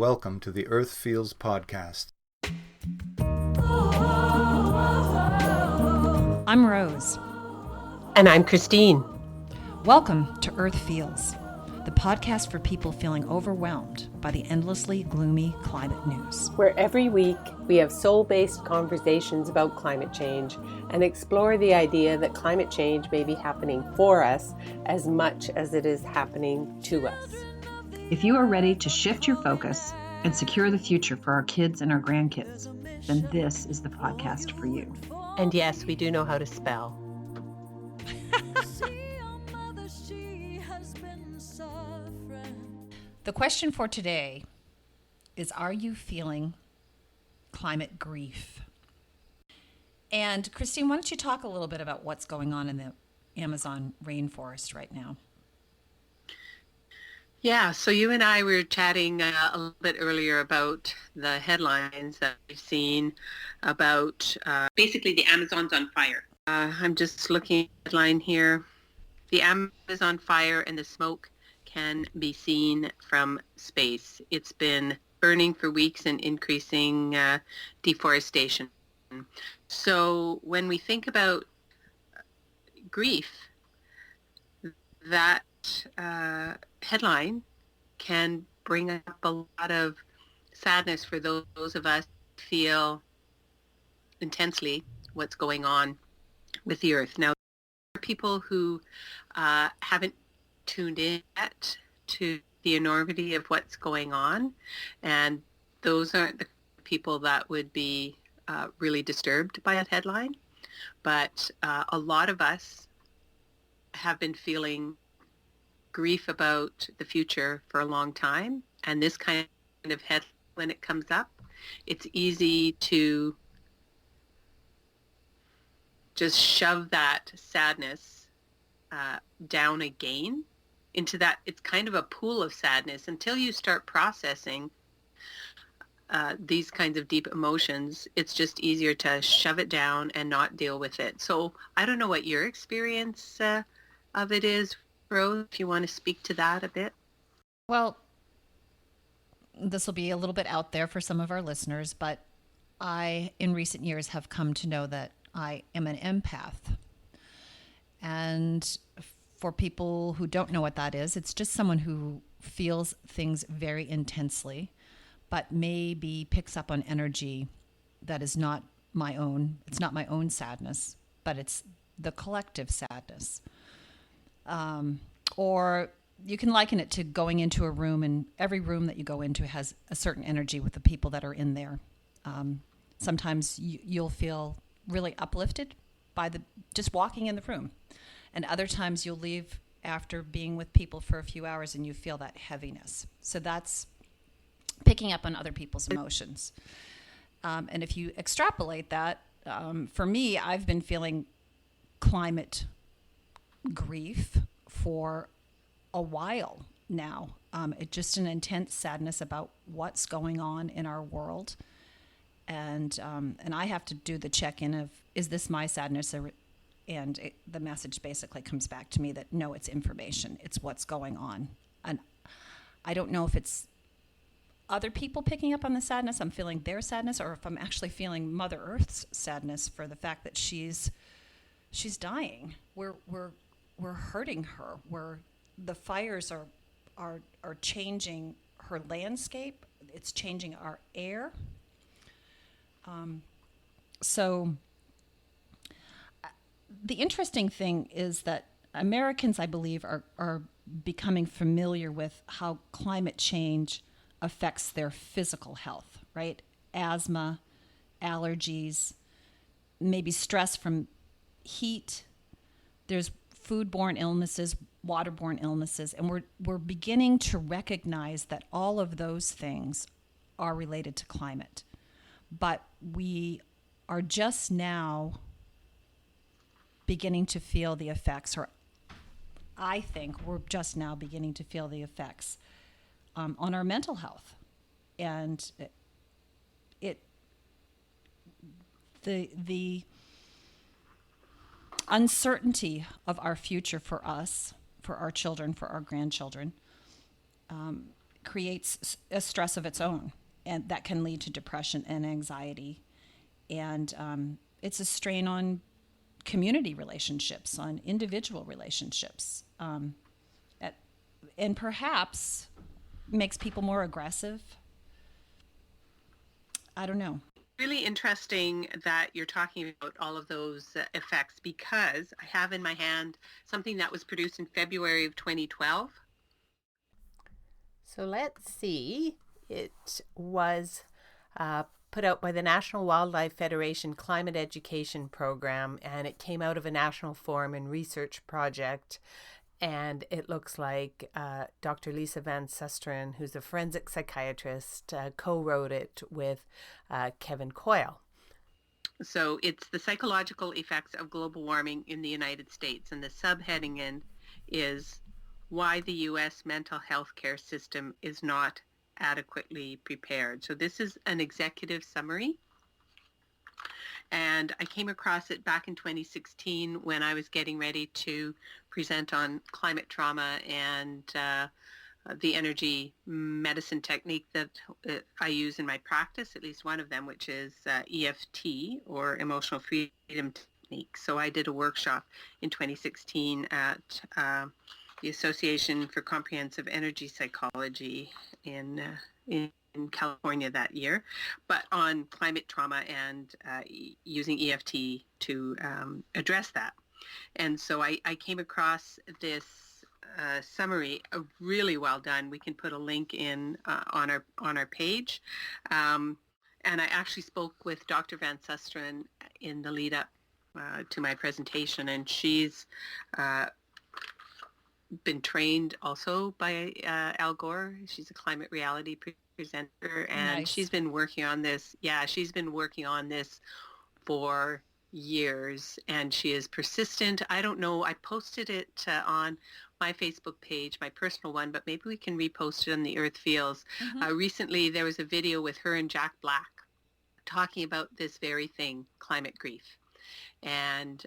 welcome to the Earth Feels podcast. I'm Rose. And I'm Christine. Welcome to Earth Feels, the podcast for people feeling overwhelmed by the endlessly gloomy climate news. Where every week we have soul-based conversations about climate change and explore the idea that climate change may be happening for us as much as it is happening to us. If you are ready to shift your focus and secure the future for our kids and our grandkids, then this is the podcast for you. And yes, we do know how to spell. The question for today is, are you feeling climate grief? And Christine, why don't you talk a little bit about what's going on in the Amazon rainforest right now? Yeah, so you and I were chatting a little bit earlier about the headlines that we've seen about basically the Amazon's on fire. I'm just looking at the headline here. The Amazon fire and the smoke can be seen from space. It's been burning for weeks and increasing deforestation. So when we think about grief, that headline can bring up a lot of sadness for those of us who feel intensely what's going on with the earth. Now, there are people who haven't tuned in yet to the enormity of what's going on, and those aren't the people that would be really disturbed by that headline. But a lot of us have been feeling grief about the future for a long time, and this kind of headline, when it comes up, it's easy to just shove that sadness down again into that. It's kind of a pool of sadness until you start processing these kinds of deep emotions. It's just easier to shove it down and not deal with it. So I don't know what your experience of it is, Rose, if you want to speak to that a bit. Well, this will be a little bit out there for some of our listeners, but I, in recent years, have come to know that I am an empath. And for people who don't know what that is, it's just someone who feels things very intensely, but maybe picks up on energy that is not my own. It's not my own sadness, but it's the collective sadness. Or you can liken it to going into a room, and every room that you go into has a certain energy with the people that are in there. Sometimes you'll feel really uplifted by just walking in the room. And other times you'll leave after being with people for a few hours and you feel that heaviness. So that's picking up on other people's emotions. And if you extrapolate that, for me, I've been feeling climate grief for a while now. It's just an intense sadness about what's going on in our world. And I have to do the check-in of, is this my sadness? And the message basically comes back to me that, no, it's information. It's what's going on. And I don't know if it's other people picking up on the sadness, I'm feeling their sadness, or if I'm actually feeling Mother Earth's sadness for the fact that she's dying. We're hurting her. The fires are changing her landscape. It's changing our air. So the interesting thing is that Americans, I believe, are becoming familiar with how climate change affects their physical health, right? Asthma, allergies, maybe stress from heat. There's foodborne illnesses, waterborne illnesses, and we're beginning to recognize that all of those things are related to climate. But we are just now beginning to feel the effects, or I think we're just now beginning to feel the effects on our mental health. And the uncertainty of our future for us, for our children, for our grandchildren, creates a stress of its own, and that can lead to depression and anxiety. And it's a strain on community relationships, on individual relationships, and perhaps makes people more aggressive. I don't know. Really interesting that you're talking about all of those effects, because I have in my hand something that was produced in February of 2012. So let's see. It was put out by the National Wildlife Federation Climate Education Program, and it came out of a national forum and research project. And it looks like Dr. Lisa Van Susteren, who's a forensic psychiatrist, co-wrote it with Kevin Coyle. So it's the psychological effects of global warming in the United States. And the subheading is why the U.S. mental health care system is not adequately prepared. So this is an executive summary. And I came across it back in 2016 when I was getting ready to present on climate trauma and the energy medicine technique that I use in my practice, at least one of them, which is EFT, or emotional freedom technique. So I did a workshop in 2016 at the Association for Comprehensive Energy Psychology in California that year, but on climate trauma and using EFT to address that. And so I came across this summary, really well done. We can put a link in on our page. And I actually spoke with Dr. Van Susteren in the lead up to my presentation, and she's been trained also by Al Gore. She's a climate reality presenter, and Nice. she's been working on this. Yeah, she's been working on this for years, and she is persistent. I don't know. I posted it on my Facebook page, my personal one, but maybe we can repost it on the Earth Feels. Recently, there was a video with her and Jack Black talking about this very thing, climate grief. And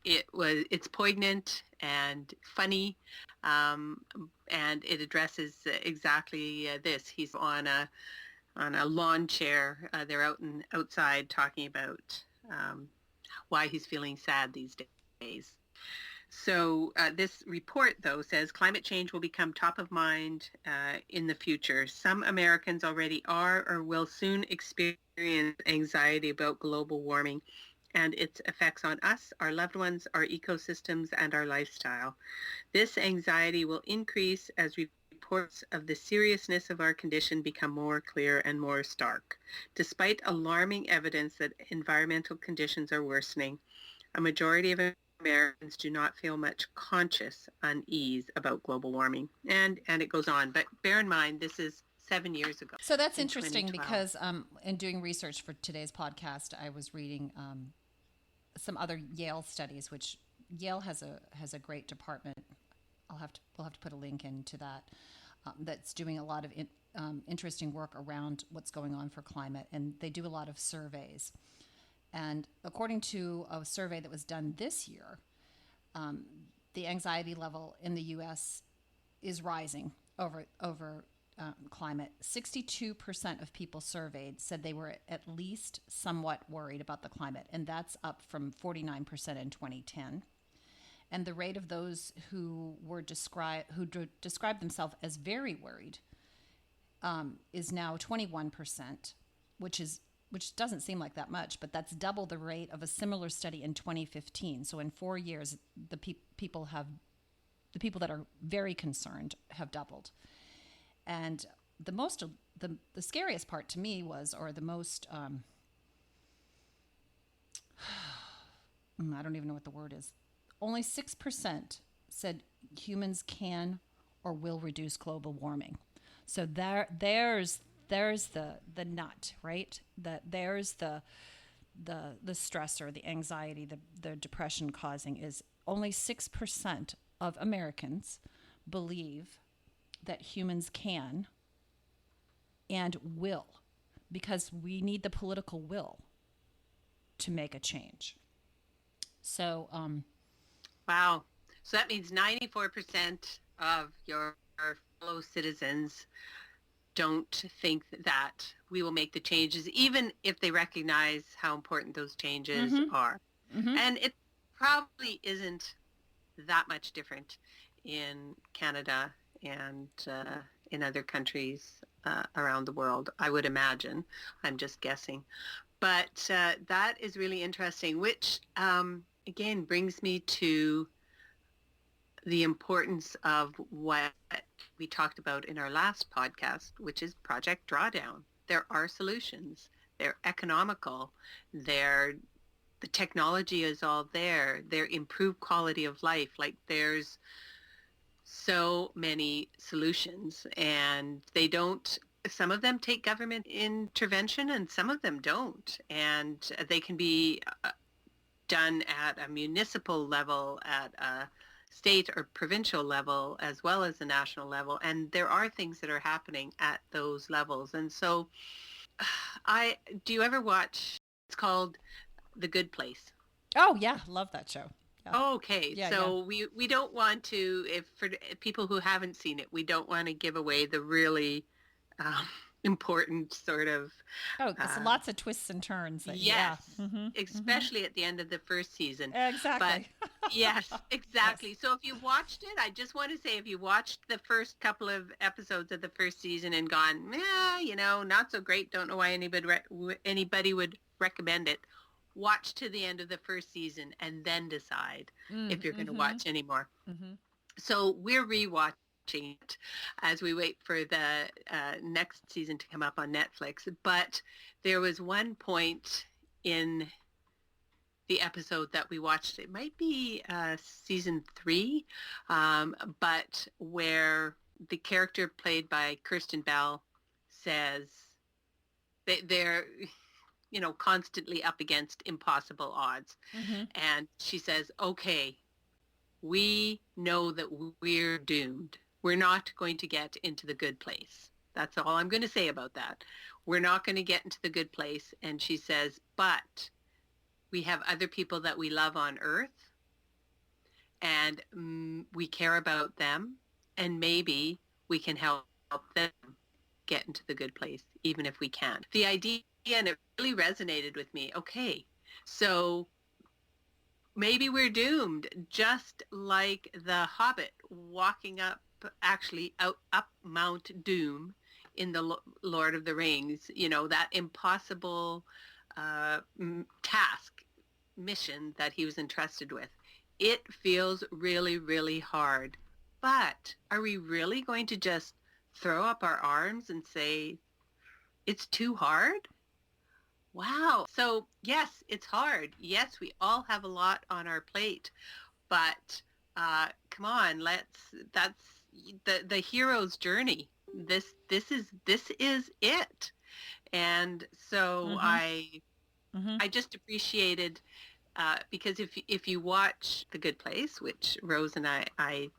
it's poignant and funny, and it addresses exactly this. He's on a lawn chair. They're outside talking about why he's feeling sad these days. So this report, though, says climate change will become top of mind in the future. Some Americans already are or will soon experience anxiety about global warming and its effects on us, our loved ones, our ecosystems, and our lifestyle. This anxiety will increase as reports of the seriousness of our condition become more clear and more stark. Despite alarming evidence that environmental conditions are worsening, a majority of Americans do not feel much conscious unease about global warming. And it goes on. But bear in mind, this is 7 years ago. So that's in interesting 2012. because in doing research for today's podcast, I was reading some other Yale studies, which Yale has a great department. We'll have to put a link into that. That's doing a lot of interesting work around what's going on for climate, and they do a lot of surveys. And according to a survey that was done this year, the anxiety level in the U.S. is rising over climate. 62% of people surveyed said they were at least somewhat worried about the climate, and that's up from 49% in 2010. And the rate of those who described themselves as very worried is now 21%, which doesn't seem like that much, but that's double the rate of a similar study in 2015. So in 4 years, the people that are very concerned have doubled. And the scariest part to me was, or the most, I don't even know what the word is. Only 6% said humans can or will reduce global warming. So there's the nut, right? There's the stressor, the anxiety, the depression causing is only 6% of Americans believe that humans can and will, because we need the political will to make a change. So, Wow. So that means 94% of your citizens don't think that we will make the changes, even if they recognize how important those changes are. And it probably isn't that much different in Canada and in other countries around the world, I would imagine. I'm just guessing. But that is really interesting, which again brings me to the importance of what we talked about in our last podcast, which is Project Drawdown. There are solutions. They're economical. The technology is all there. They're improved quality of life. Like there's so many solutions, and some of them take government intervention and some of them don't. And they can be done at a municipal level, at a state or provincial level, as well as the national level. And there are things that are happening at those levels. And so do you ever watch, it's called The Good Place? Oh yeah, love that show. Yeah. Okay, Yeah, so we don't want to, if for people who haven't seen it, we don't want to give away the really important sort of. Oh, it's lots of twists and turns. Yes, especially at the end of the first season. Exactly. But yes, exactly. Yes. So if you watched it, I just want to say, if you watched the first couple of episodes of the first season and gone, not so great, don't know why anybody would recommend it, watch to the end of the first season and then decide if you're going to watch anymore. So we're rewatching it as we wait for the next season to come up on Netflix. But there was one point in the episode that we watched, it might be season 3, but where the character played by Kirsten Bell says they're constantly up against impossible odds. And she says, okay, we know that we're doomed. We're not going to get into the good place. That's all I'm going to say about that. We're not going to get into the good place. And she says, but we have other people that we love on Earth, and we care about them, and maybe we can help them get into the good place, even if we can't. The idea, and it really resonated with me. Okay, so maybe we're doomed, just like the Hobbit walking up Mount Doom in the Lord of the Rings, that impossible mission that he was entrusted with. It feels really, really hard. But are we really going to just throw up our arms and say, it's too hard? Wow. So yes, it's hard. Yes, we all have a lot on our plate, but come on, that's the hero's journey. This is it. And so I just appreciated, because if you watch The Good Place, which Rose and I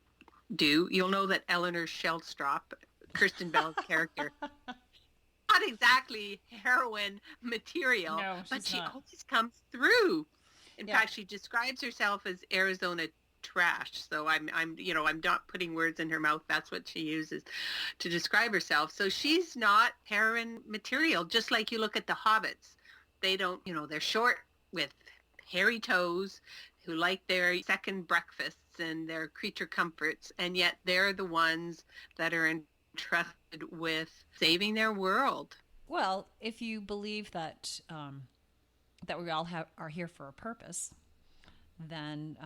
do, you'll know that Eleanor Shellstrop, Kirsten Bell's character, not exactly heroine material, No, but she not. always comes through. In fact, she describes herself as Arizona trash. So I'm not putting words in her mouth. That's what she uses to describe herself. So she's not heroine material. Just like you look at the hobbits, they don't, they're short with hairy toes, who like their second breakfasts and their creature comforts, and yet they're the ones that are entrusted with saving their world. Well, if you believe that that we all are here for a purpose, then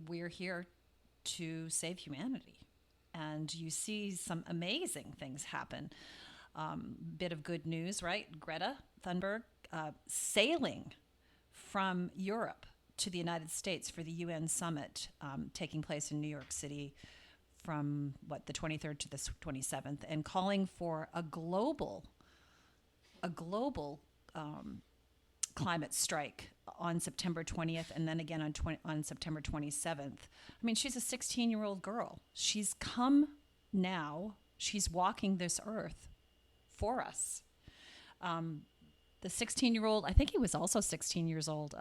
we're here to save humanity. And you see some amazing things happen. Bit of good news, right? Greta Thunberg sailing from Europe to the United States for the UN summit taking place in New York City from the 23rd to the 27th, and calling for a global climate strike on September 20th, and then again on September 27th. I mean, she's a 16-year-old girl. She's come now. She's walking this earth for us. The 16-year-old, I think he was also 16 years old,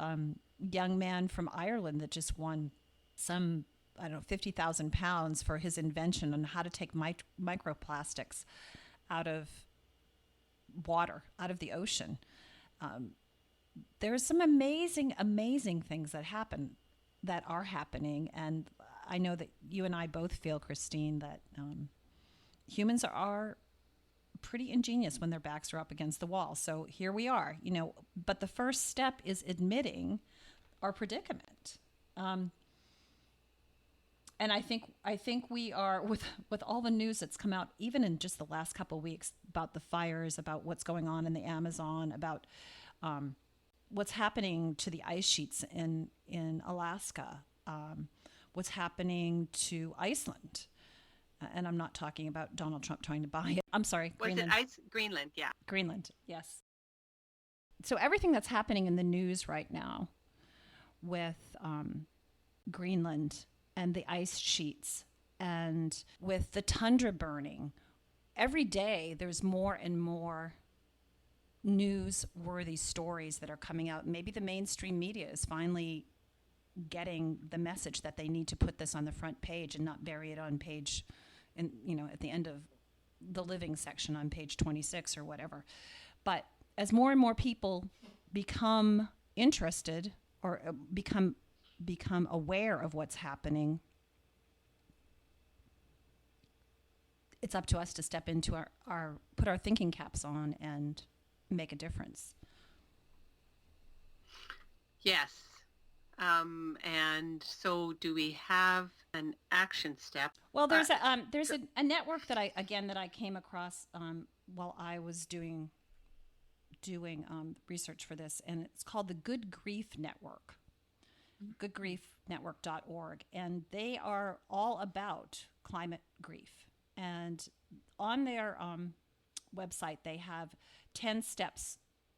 young man from Ireland that just won some I don't know, 50,000 pounds for his invention on how to take microplastics out of water, out of the ocean. There's some amazing, amazing things that are happening. And I know that you and I both feel, Christine, that humans are pretty ingenious when their backs are up against the wall. So here we are, but the first step is admitting our predicament. And I think we are, with all the news that's come out, even in just the last couple of weeks, about the fires, about what's going on in the Amazon, about what's happening to the ice sheets in Alaska, what's happening to Iceland. And I'm not talking about Donald Trump trying to buy it. I'm sorry, Greenland. Greenland, yeah. Greenland, yes. So everything that's happening in the news right now with Greenland and the ice sheets and with the tundra burning, every day there's more and more newsworthy stories that are coming out. Maybe the mainstream media is finally getting the message that they need to put this on the front page and not bury it on page, at the end of the living section on page 26 or whatever. But as more and more people become interested or become aware of what's happening, it's up to us to step into our put our thinking caps on and make a difference. Yes. And so do we have an action step? Well, there's a network that I came across while I was doing research for this, and it's called the Good Grief Network, goodgriefnetwork.org, and they are all about climate grief. And on their website, they have 10 steps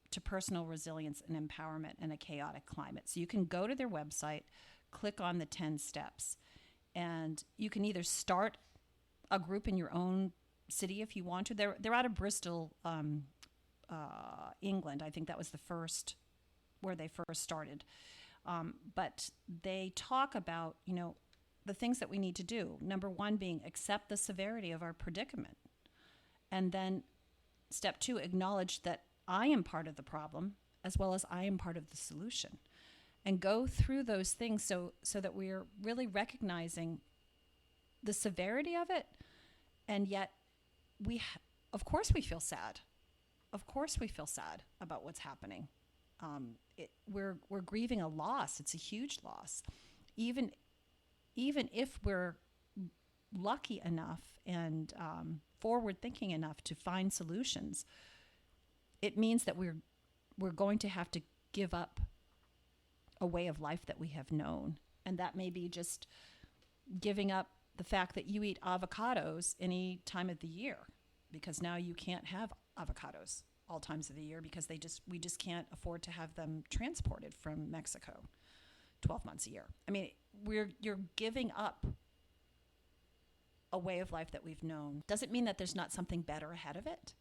to personal resilience and empowerment in a chaotic climate. So you can go to their website, click on the 10 steps, and you can either start a group in your own city if you want to. They're out of Bristol, England. I think that was where they first started. But they talk about, the things that we need to do. Number one being accept the severity of our predicament. And then step two, acknowledge that I am part of the problem as well as I am part of the solution. And go through those things so that we're really recognizing the severity of it. And yet of course we feel sad. Of course we feel sad about what's happening. We're grieving a loss. It's a huge loss. Even if we're lucky enough and forward thinking enough to find solutions, it means that we're going to have to give up a way of life that we have known. And that may be just giving up the fact that you eat avocados any time of the year, because now you can't have avocados all times of the year because we just can't afford to have them transported from Mexico 12 months a year. I mean, you're giving up a way of life that we've known. Doesn't mean that there's not something better ahead of it,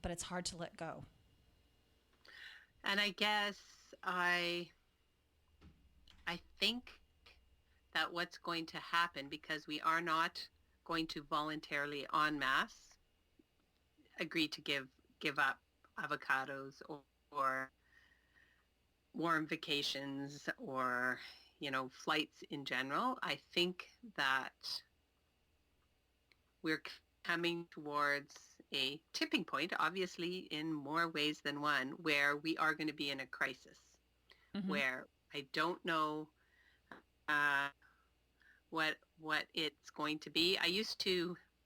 but it's hard to let go. And I guess I think that what's going to happen, because we are not going to voluntarily en masse agree to give up avocados or warm vacations or, flights in general. I think that we're coming towards a tipping point, obviously in more ways than one, where we are going to be in a crisis, where I don't know what it's going to be.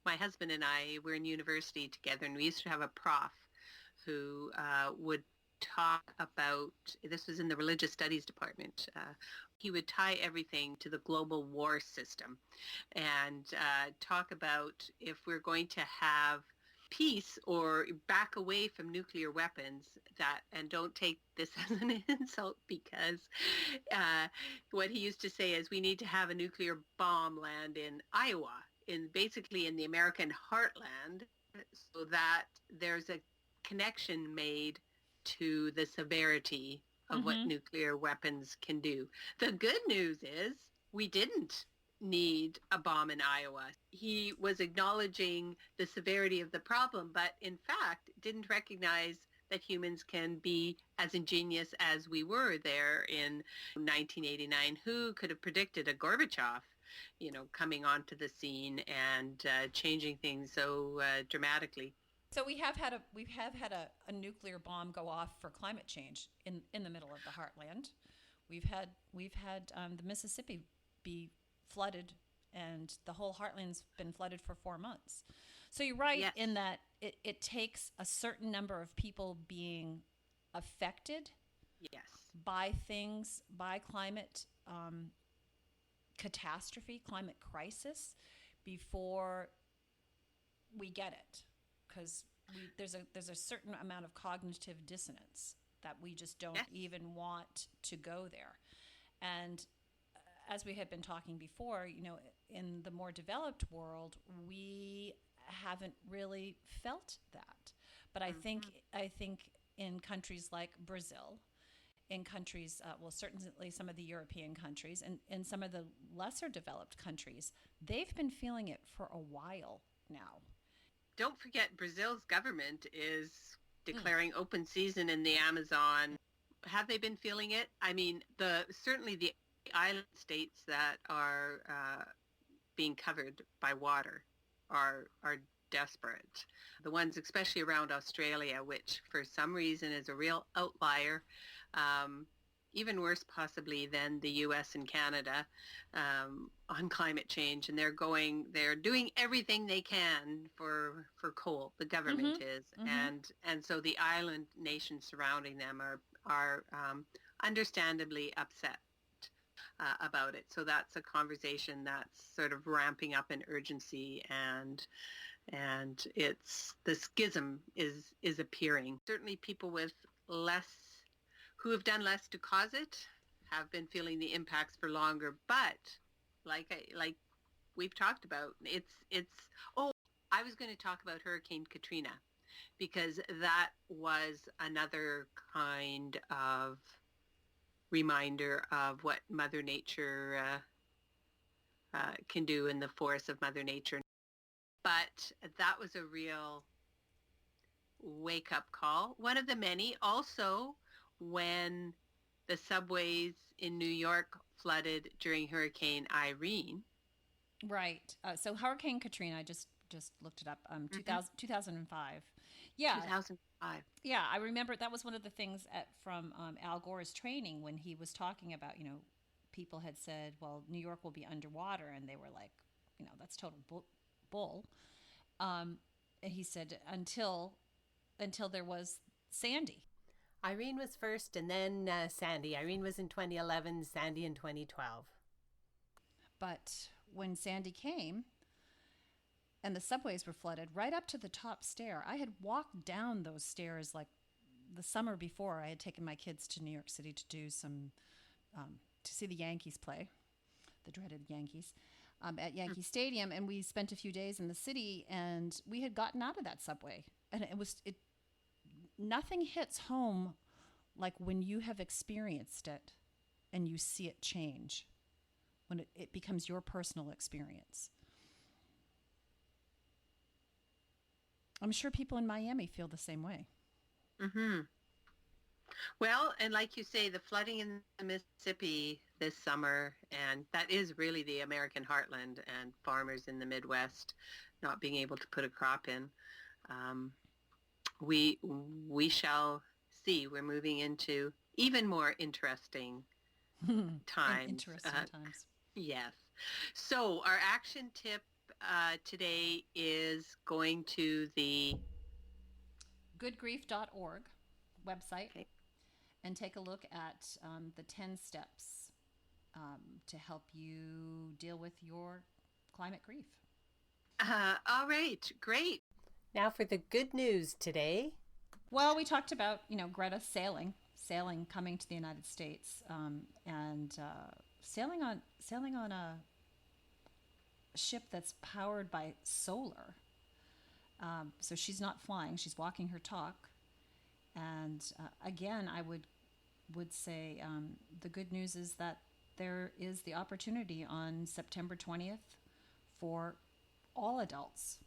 My husband and I were in university together, and we used to have a prof who would talk about, this was in the religious studies department, he would tie everything to the global war system and talk about if we're going to have peace or back away from nuclear weapons, and don't take this as an insult, because what he used to say is we need to have a nuclear bomb land in Iowa, basically in the American heartland, so that there's a connection made to the severity of what nuclear weapons can do. The good news is we didn't need a bomb in Iowa. He was acknowledging the severity of the problem, but in fact didn't recognize that humans can be as ingenious as we were there in 1989. Who could have predicted a Gorbachev, coming onto the scene and changing things so dramatically? So we have had a nuclear bomb go off for climate change in the middle of the heartland. We've had the Mississippi be flooded, and the whole heartland's been flooded for 4 months. So you're right Yes. in that it takes a certain number of people being affected Yes. by things, by climate catastrophe, climate crisis, before we get it, because there's a certain amount of cognitive dissonance that we just don't Yes. even want to go there. And as we had been talking before, in the more developed world, we haven't really felt that. But I think in countries like Brazil, in countries, certainly some of the European countries, and in some of the lesser developed countries, they've been feeling it for a while now. Don't forget, Brazil's government is declaring open season in the Amazon. Have they been feeling it? I mean, certainly the island states that are being covered by water are desperate. The ones especially around Australia, which for some reason is a real outlier, even worse possibly than the US and Canada on climate change. And they're doing everything they can for coal. The government is. And so the island nations surrounding them are understandandly upset about it. So that's a conversation that's sort of ramping up in urgency, and it's the schism is appearing. Certainly people who have done less to cause it have been feeling the impacts for longer. But like we've talked about, I was going to talk about Hurricane Katrina, because that was another kind of reminder of what Mother Nature can do, in the force of Mother Nature. But that was a real wake-up call. One of the many. Also, when the subways in New York flooded during Hurricane Irene. Right. So Hurricane Katrina, I just looked it up, 2005. Yeah. 2005. Yeah, I remember that was one of the things from Al Gore's training, when he was talking about, people had said, well, New York will be underwater. And they were like, that's total bull. And he said, until there was Sandy. Irene was first, and then Sandy. Irene was in 2011, Sandy in 2012. But when Sandy came and the subways were flooded right up to the top stair, I had walked down those stairs like the summer before. I had taken my kids to New York City to do some, to see the Yankees play, the dreaded Yankees, at Yankee Stadium. And we spent a few days in the city, and we had gotten out of that subway. And nothing hits home like when you have experienced it and you see it change, when it becomes your personal experience. I'm sure people in Miami feel the same way. Well, and like you say, the flooding in the Mississippi this summer, and that is really the American heartland, and farmers in the Midwest not being able to put a crop in. We shall see. We're moving into even more interesting times. Interesting times. Yes. So our action tip today is going to the goodgrief.org website. Okay. And take a look at the 10 steps to help you deal with your climate grief. All right, great. Now for the good news today. Well, we talked about, Greta sailing coming to the United States, and sailing on a ship that's powered by solar. So she's not flying; she's walking her talk. And again, I would say the good news is that there is the opportunity on September 20th for all adults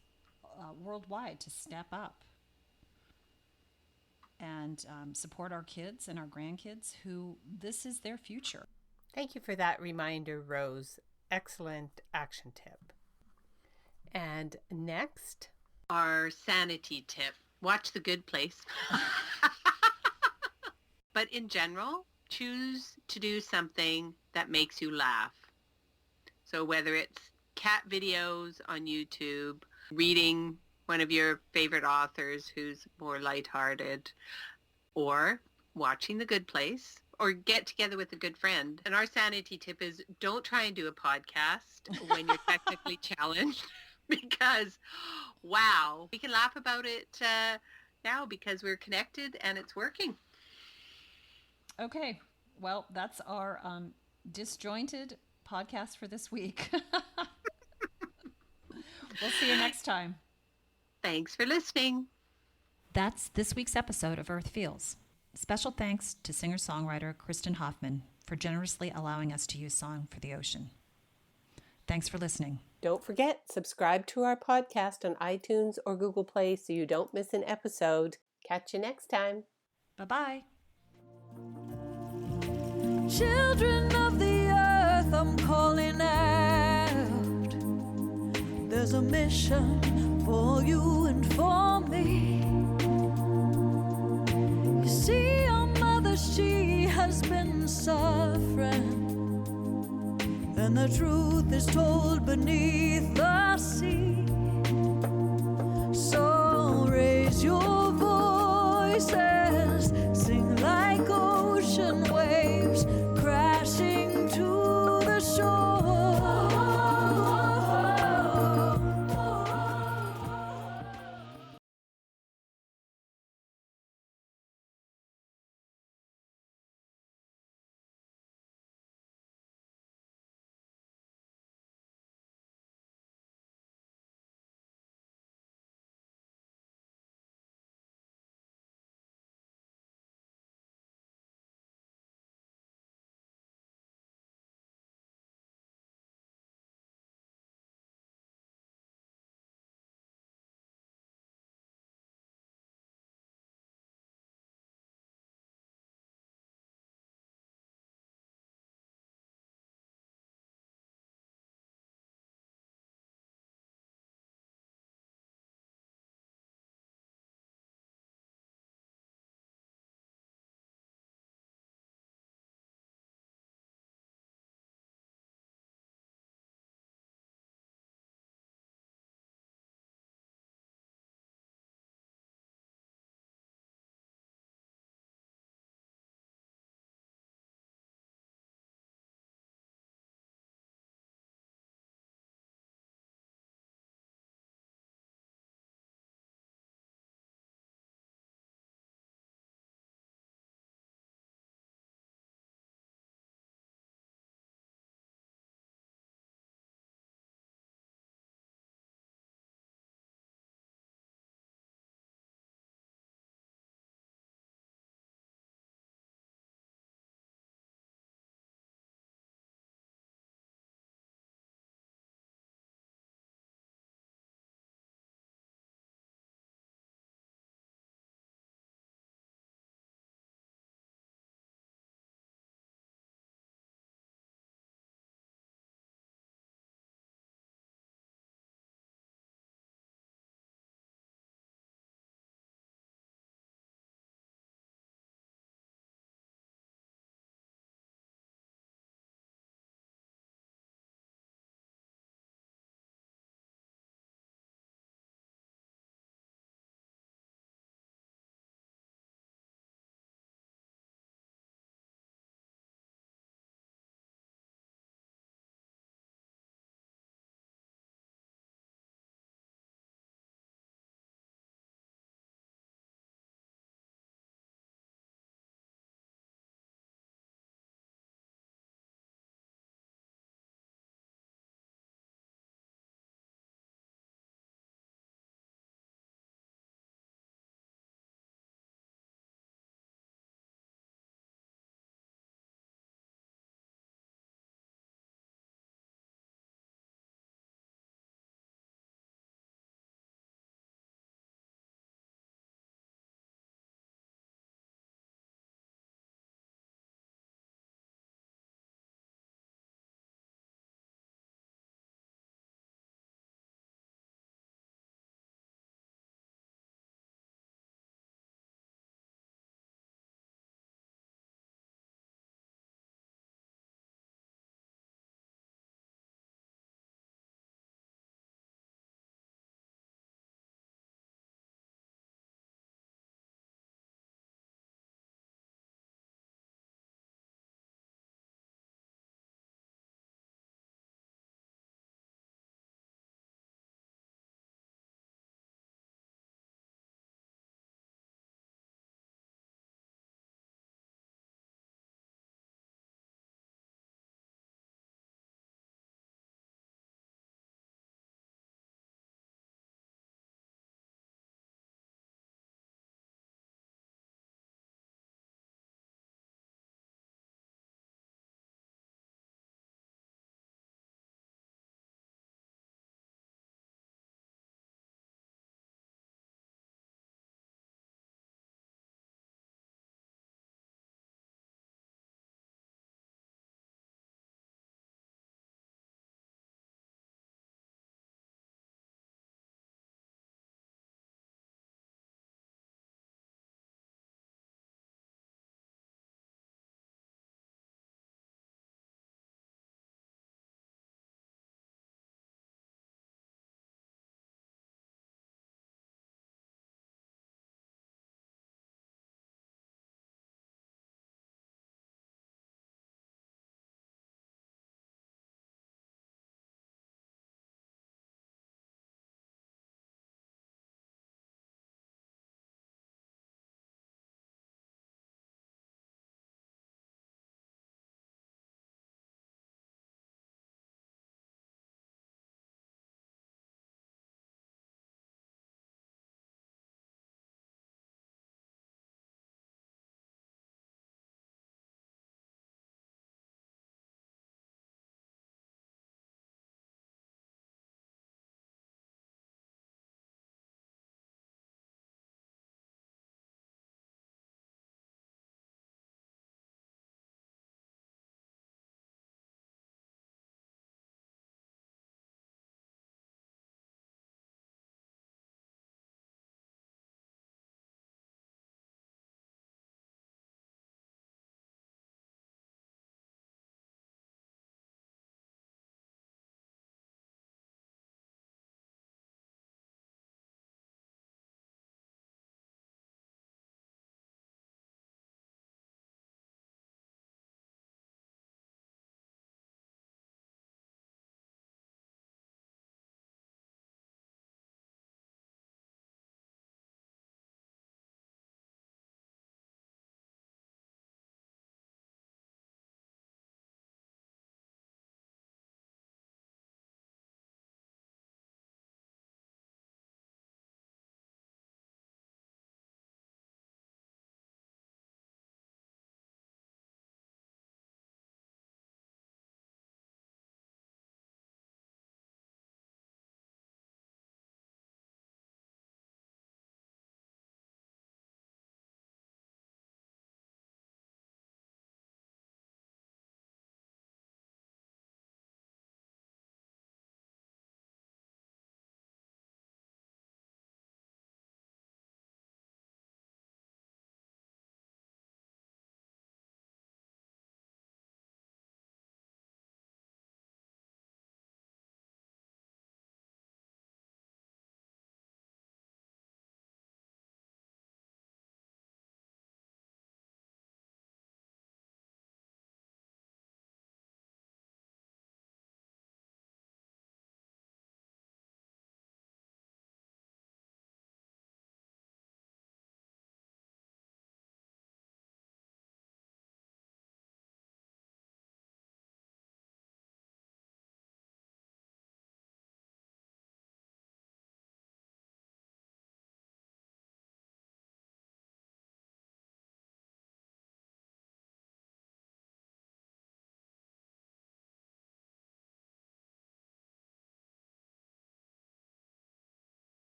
worldwide to step up and support our kids and our grandkids who this is their future. Thank you for that reminder, Rose. Excellent action tip. And next, our sanity tip. Watch The Good Place. But in general, choose to do something that makes you laugh. So whether it's cat videos on YouTube, reading one of your favorite authors who's more lighthearted, or watching The Good Place, or get together with a good friend. And our sanity tip is don't try and do a podcast when you're technically challenged, because, wow, we can laugh about it now because we're connected and it's working. Okay, well, that's our disjointed podcast for this week. We'll see you next time. Thanks for listening. That's this week's episode of Earth Feels. Special thanks to singer-songwriter Kristen Hoffman for generously allowing us to use Song for the Ocean. Thanks for listening. don't forget, subscribe to our podcast on iTunes or Google Play so you don't miss an episode. Catch you next time. Bye-bye. Children of the earth, I'm calling out. There's a mission for you and for me. You see, your mother, she has been suffering, and the truth is told beneath the sea.